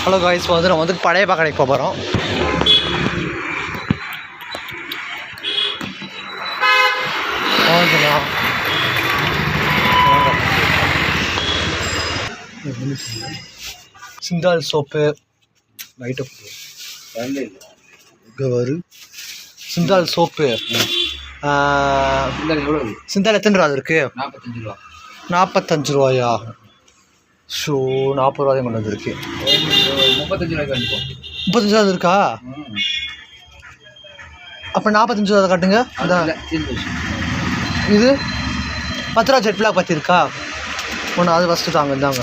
Hello guys, வந்து நம்ம வந்து பழைய கடைக்கு போகிறோம். சிந்தால் சோப்பு லைட்டு வரும். சிந்தால் சோப்பு சிந்தால் எத்தனை ரூபா இருக்கு? 45 ரூபா. 45 ரூபாயா? ஷோ 40 ரூபாயும் கொண்டு வந்துருக்கு. 35 ரூபாய்க்கு வந்துப்போம். 35 ரூபா இருக்கா? அப்போ 45 ரூபா காட்டுங்க. அதான் இது 10 ரூபா ஜெட் பிளாக் பற்றி இருக்கா? ஒன்று அது ஃபஸ்ட்டு தாங்க இந்தாங்க.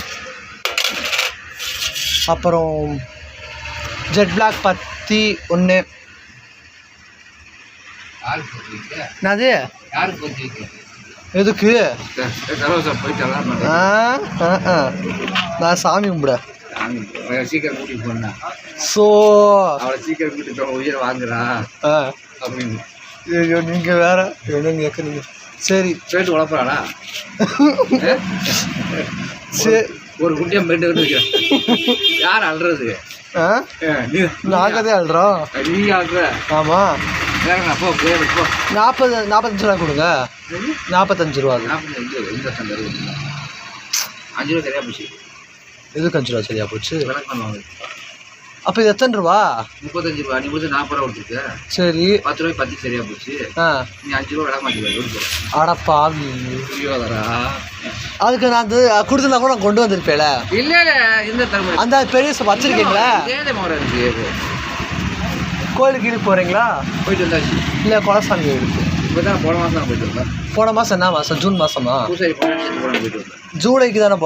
அப்புறம் ஜெட் பிளாக் பற்றி ஒன்று. என்னது? எதுக்கு? நான் சாமி கும்பிட. சீக்கிரம் கூட்டிட்டு போனேன். ஸோ அவளை சீக்கிரம் கூட்டிட்டு போன உயிரை வாங்குறா அப்படின்னு. ஐயோ நீங்கள் வேற என்னங்க கேட்குறீங்க. சரி பேட்டு உழப்புறாளா? சரி ஒரு குட்டியம் பெண்டு வைக்கிறேன். யார் அல்றது? நாங்கள் தான் அல்றோம். நீ அல்ற? ஆமாம். அப்போ 45 ரூபா கொடுங்க. 45 ரூபா. 5 ரூபா சரியா போச்சு. எதுக்கு 5 ரூபா சரியா போச்சு? கணக்கு பண்ணுவாங்க. அப்போ இது எத்தனை ரூபா? 35 ரூபா. நீ கொடுத்து 40 ரூபா கொடுத்துருக்க. சரி 10 ரூபாய்க்கு 10 சரியா போச்சு. நீ 5 ரூபா விளக்க மாட்டேங்க. அடப்பாவி. புரியாதரா? அதுக்கு நான் அது கொடுத்துருந்தா கூட நான் கொண்டு வந்திருப்பேல. இல்ல இல்ல இந்த தரமா அந்த பெரிய வச்சிருக்கீங்களா? கோயிலுக்கு கீழே போகிறீங்களா? போயிட்டு வந்தாச்சு. இல்லை குலசாமி கோயிலுக்கு இப்போ தான் போன மாதம் தான் போயிட்டு வந்தேன். போன மாதம் என்ன மாதம்? ஜூன் மாதமா? பூசாரி போயிட்டு வந்தேன். ஜூலைக்கு தானே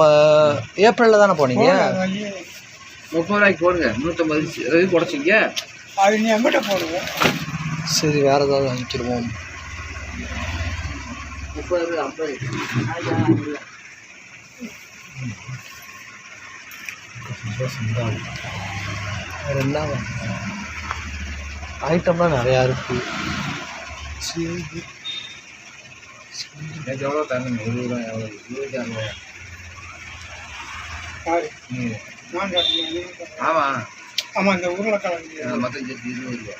ஏப்ரலில் தானே போனீங்க? 30 ரூபாய்க்கு போடுங்க. 150 குறைச்சிங்க. அது நீ எங்கிட்ட போடுங்க. சரி வேறு ஏதாவது வாங்கிக்கிடுவோம். 30 50 வேறு என்ன ஐட்டம்லாம் நிறையா இருக்குது. எனக்கு எவ்வளோ தரணும்? 20 ரூபா. எவ்வளோ? 26 ரூபாயா? ஆமாம் ஆமாம். இந்த உருளைக்கிழங்கு மொத்தம் 20 ரூபா.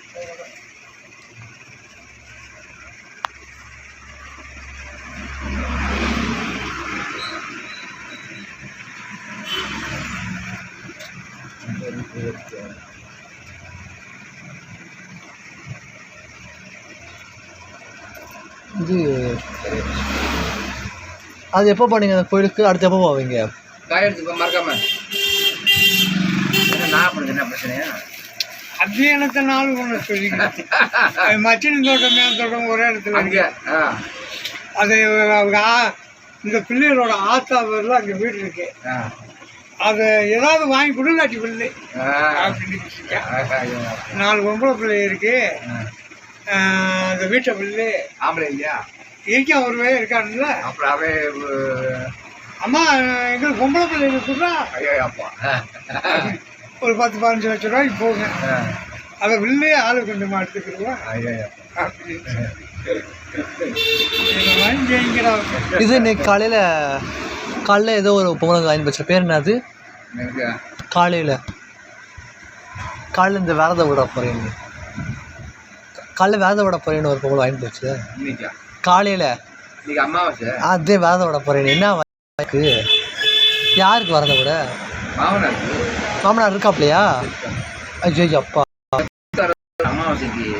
இது அது எப்போ போனீங்க அந்த கோயிலுக்கு? அடுத்து எப்போ போவீங்க? காய் எடுத்து மறக்காம. நான் பண்ணுறது என்ன பிரச்சனையா? அப்படியே எனக்கு நாலு ஒன்று சொல்லிக்கிறேன். மச்சினி தோட்டம் மேல் தோட்டம் ஒரே இடத்துல அங்கே. அது அவங்க இந்த பிள்ளைகளோட ஆத்தா பேரில் அங்கே வீடு இருக்கு. அதை ஏதாவது வாங்கி கொடுங்காட்டி பிள்ளை அப்படின்னு 4 பொம்பளை பிள்ளை இருக்கு. அந்த வீட்டை பிள்ளை ஆம்பளை இல்லையா? இருக்கா ஒருவே இருக்கானுல்ல. அப்புறம் அவே அம்மா எங்களுக்கு பொம்பளை பிள்ளை இருக்குதா? ஐயோ அப்பா ஒரு 10-15 லட்சம் ரூபாய்க்கு போங்க. அதை வில்லே ஆளு கொஞ்சமாக எடுத்துக்கிடுவோம். இது இன்னைக்கு காலையில் ஏதோ ஒரு பொங்கல் வாங்கி வச்ச பேர் என்னது? காலையில் இந்த விரதம் விட போகிறேன்னு காலையில் விரதம் விட போகிறேன்னு ஒரு பொங்கல் வாங்கி போச்சு. காலையில் அதே விரதம் விட போகிறேன்னு. என்ன வாய்க்கு? யாருக்கு விரதம் விட? மாமனார் இருக்காப்லையா? ஐயோ அப்பா.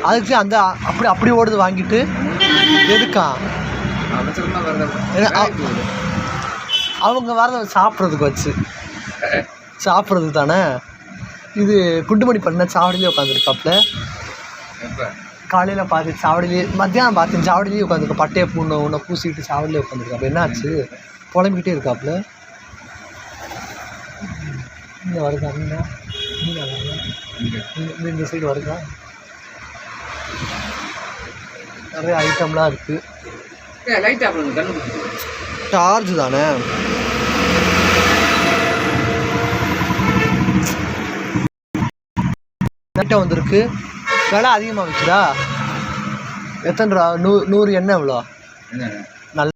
அதுக்கு அந்த அப்படி ஓடுது வாங்கிட்டு எதுக்கா? அவங்க விரதம் சாப்பிட்றதுக்கு தானே. இது குண்டுமணி பண்ண சாவடியிலே உட்காந்துருக்காப்புல. காலையில் பார்த்து சாவடியிலே, மத்தியானம் பார்த்தேன் சாவடியிலே உட்காந்துருக்க. பட்டையை உன்னை பூசிக்கிட்டு சாவடியிலே உட்காந்துருக்காப்புல. என்னாச்சு? புலம்பிக்கிட்டே இருக்காப்புல. இங்கே வருதா? இந்த சைடு வருதா? நிறைய ஐட்டம்லாம் இருக்குது. சார்ஜ் தானே. ஐட்டம் வந்திருக்கு. விலை அதிகமாக வச்சுதா? எத்தனை ரூபா? 100 எண்ணெய் எவ்வளோ? நல்ல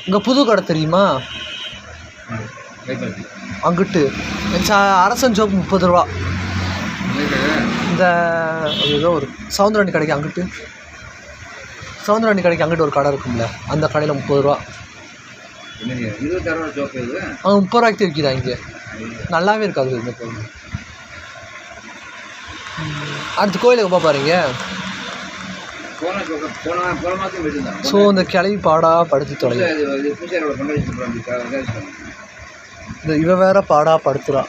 இங்கே புது கடை தெரியுமா? அங்கிட்டு அரசன் சோப்பு 30 ரூபா. இந்த ஏதோ ஒரு சவுந்தரவண்டி கடைக்கு அங்கிட்டு ஒரு கடை இருக்கும்ல, அந்த கடையில் 30 ரூபா. 30 ரூபாய்க்கு விற்கிதா இங்கே? நல்லாவே இருக்காது இந்த கோயில். அடுத்த கோயிலுக்கு போக பாருங்க. ஸோ இந்த கிளவி பாடா படுத்து தொலை, இந்த இவ வேற பாடா படுத்துறா.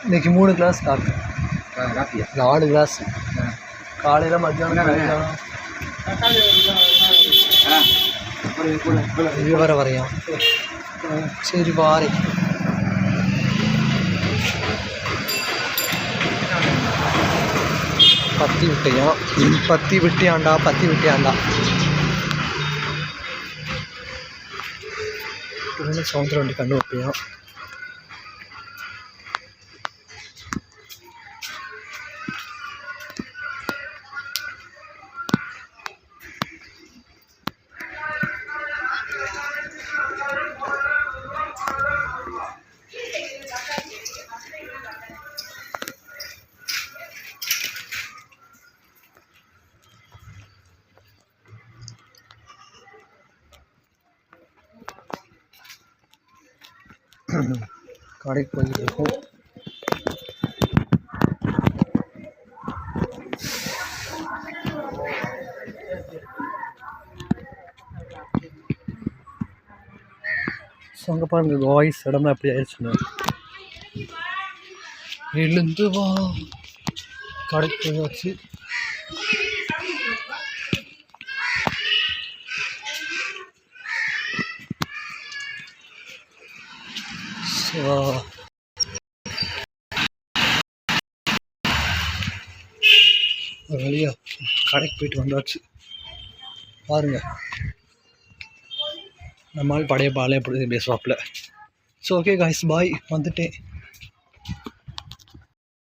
இன்னைக்கு 3 கிளாஸ் காஃபி, 4 கிளாஸ் காலையில் மத்தியானம். இவ வேற வரையான். சரி வாரே. பத்தி விட்டியாண்டா. சவுந்தரவண்டி கண்டு வைப்பியான். கடைக்கு போயிட்டு இருக்கோம். ஸோ அங்கே பாருங்க வாய்ஸ் இடம்லாம் எப்படி ஆயிடுச்சுன்னு. எழுந்து வா, கடைக்கு போயாச்சு. ஒரு வழியா கடைக்கு போயிட்டு வந்தாச்சு. பாருங்க நம்மால் பழைய பாலே எப்படி பேசுவாப்புல. ஸோ ஓகே காய்ஸ், பாய், வந்துட்டேன்.